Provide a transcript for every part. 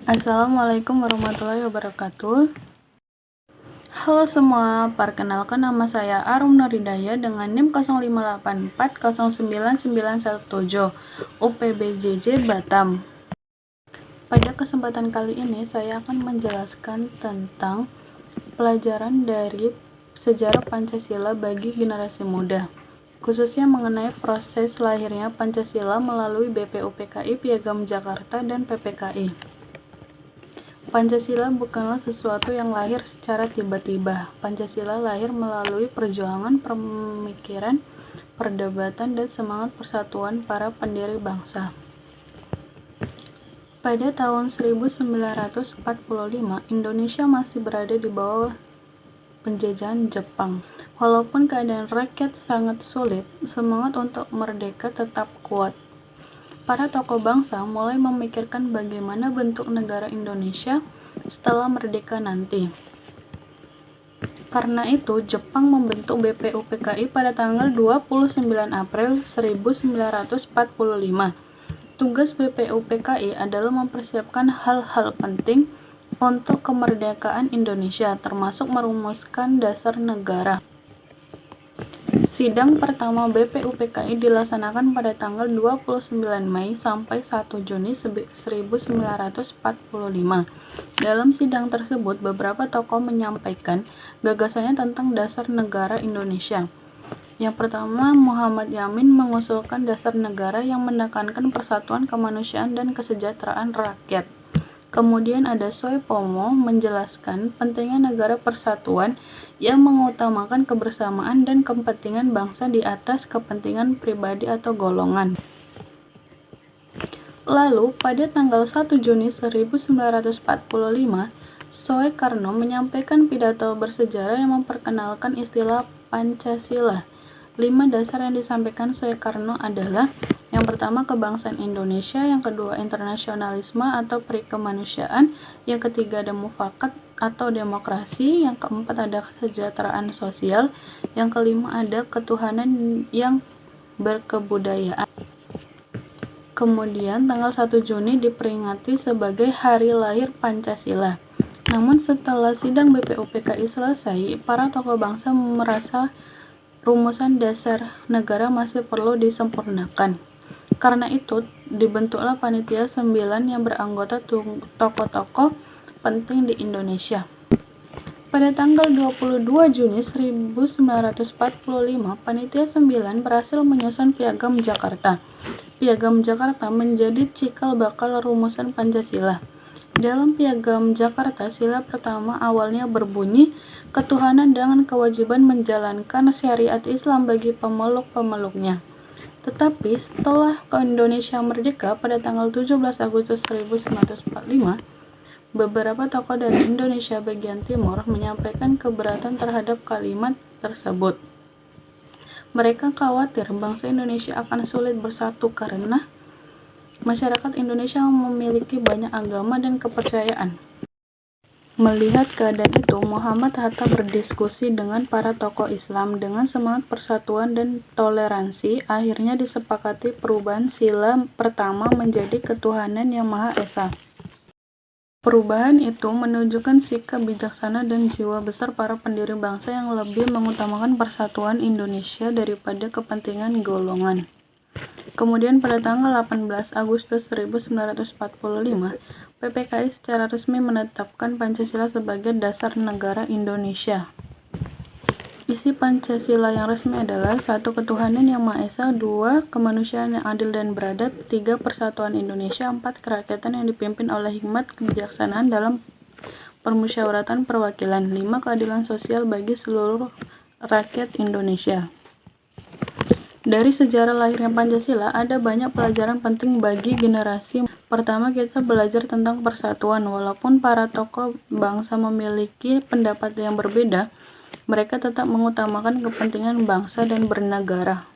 Assalamualaikum warahmatullahi wabarakatuh. Halo semua, perkenalkan nama saya Arum Nuridaya dengan NIM 0584099917 UPBJJ Batam. Pada kesempatan kali ini saya akan menjelaskan tentang pelajaran dari sejarah Pancasila bagi generasi muda, khususnya mengenai proses lahirnya Pancasila melalui BPUPKI, Piagam Jakarta, dan PPKI. Pancasila bukanlah sesuatu yang lahir secara tiba-tiba. Pancasila lahir melalui perjuangan, pemikiran, perdebatan, dan semangat persatuan para pendiri bangsa. Pada tahun 1945, Indonesia masih berada di bawah penjajahan Jepang. Walaupun keadaan rakyat sangat sulit, semangat untuk merdeka tetap kuat. Para tokoh bangsa mulai memikirkan bagaimana bentuk negara Indonesia setelah merdeka nanti. Karena itu, Jepang membentuk BPUPKI pada tanggal 29 April 1945. Tugas BPUPKI adalah mempersiapkan hal-hal penting untuk kemerdekaan Indonesia, termasuk merumuskan dasar negara. Sidang pertama BPUPKI dilaksanakan pada tanggal 29 Mei sampai 1 Juni 1945. Dalam sidang tersebut, beberapa tokoh menyampaikan gagasannya tentang dasar negara Indonesia. Yang pertama, Muhammad Yamin mengusulkan dasar negara yang menekankan persatuan, kemanusiaan, dan kesejahteraan rakyat. Kemudian ada Soepomo menjelaskan pentingnya negara persatuan yang mengutamakan kebersamaan dan kepentingan bangsa di atas kepentingan pribadi atau golongan. Lalu, pada tanggal 1 Juni 1945, Soekarno menyampaikan pidato bersejarah yang memperkenalkan istilah Pancasila. 5 dasar yang disampaikan Soekarno adalah: yang pertama, kebangsaan Indonesia; yang kedua, internasionalisme atau perikemanusiaan; yang ketiga, ada mufakat atau demokrasi; yang keempat, ada kesejahteraan sosial; yang kelima, ada ketuhanan yang berkebudayaan. Kemudian, tanggal 1 Juni diperingati sebagai Hari Lahir Pancasila. Namun setelah sidang BPUPKI selesai, para tokoh bangsa merasa rumusan dasar negara masih perlu disempurnakan. Karena itu, dibentuklah Panitia 9 yang beranggota tokoh-tokoh penting di Indonesia. Pada tanggal 22 Juni 1945, Panitia 9 berhasil menyusun Piagam Jakarta. Piagam Jakarta menjadi cikal bakal rumusan Pancasila. Dalam Piagam Jakarta, sila pertama awalnya berbunyi, ketuhanan dengan kewajiban menjalankan syariat Islam bagi pemeluk-pemeluknya. Tetapi setelah Indonesia merdeka pada tanggal 17 Agustus 1945, beberapa tokoh dari Indonesia bagian timur menyampaikan keberatan terhadap kalimat tersebut. Mereka khawatir bangsa Indonesia akan sulit bersatu karena masyarakat Indonesia memiliki banyak agama dan kepercayaan. Melihat keadaan itu, Muhammad Hatta berdiskusi dengan para tokoh Islam dengan semangat persatuan dan toleransi. Akhirnya disepakati perubahan sila pertama menjadi ketuhanan yang Maha Esa. Perubahan itu menunjukkan sikap bijaksana dan jiwa besar para pendiri bangsa yang lebih mengutamakan persatuan Indonesia daripada kepentingan golongan. Kemudian pada tanggal 18 Agustus 1945, PPKI secara resmi menetapkan Pancasila sebagai dasar negara Indonesia. Isi Pancasila yang resmi adalah: 1. Ketuhanan yang Maha Esa; 2. Kemanusiaan yang adil dan beradab; 3. Persatuan Indonesia; 4. Kerakyatan yang dipimpin oleh hikmat kebijaksanaan dalam permusyawaratan perwakilan; 5. Keadilan sosial bagi seluruh rakyat Indonesia. Dari sejarah lahirnya Pancasila, ada banyak pelajaran penting bagi generasi. Pertama, kita belajar tentang persatuan. Walaupun para tokoh bangsa memiliki pendapat yang berbeda, mereka tetap mengutamakan kepentingan bangsa dan bernegara.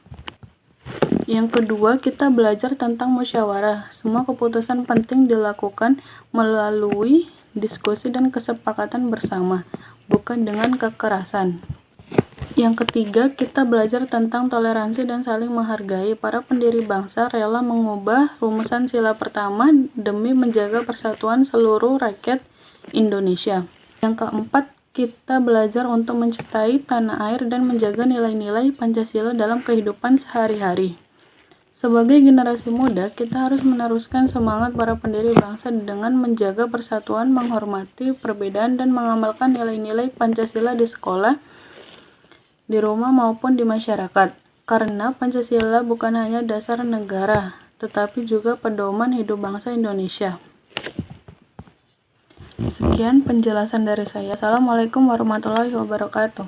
Yang kedua, kita belajar tentang musyawarah. Semua keputusan penting dilakukan melalui diskusi dan kesepakatan bersama, bukan dengan kekerasan. Yang ketiga, kita belajar tentang toleransi dan saling menghargai. Para pendiri bangsa rela mengubah rumusan sila pertama demi menjaga persatuan seluruh rakyat Indonesia. Yang keempat, kita belajar untuk mencintai tanah air dan menjaga nilai-nilai Pancasila dalam kehidupan sehari-hari. Sebagai generasi muda, kita harus meneruskan semangat para pendiri bangsa dengan menjaga persatuan, menghormati perbedaan, dan mengamalkan nilai-nilai Pancasila di sekolah, di rumah maupun di masyarakat. Karena Pancasila bukan hanya dasar negara, tetapi juga pedoman hidup bangsa Indonesia. Sekian penjelasan dari saya. Assalamualaikum warahmatullahi wabarakatuh.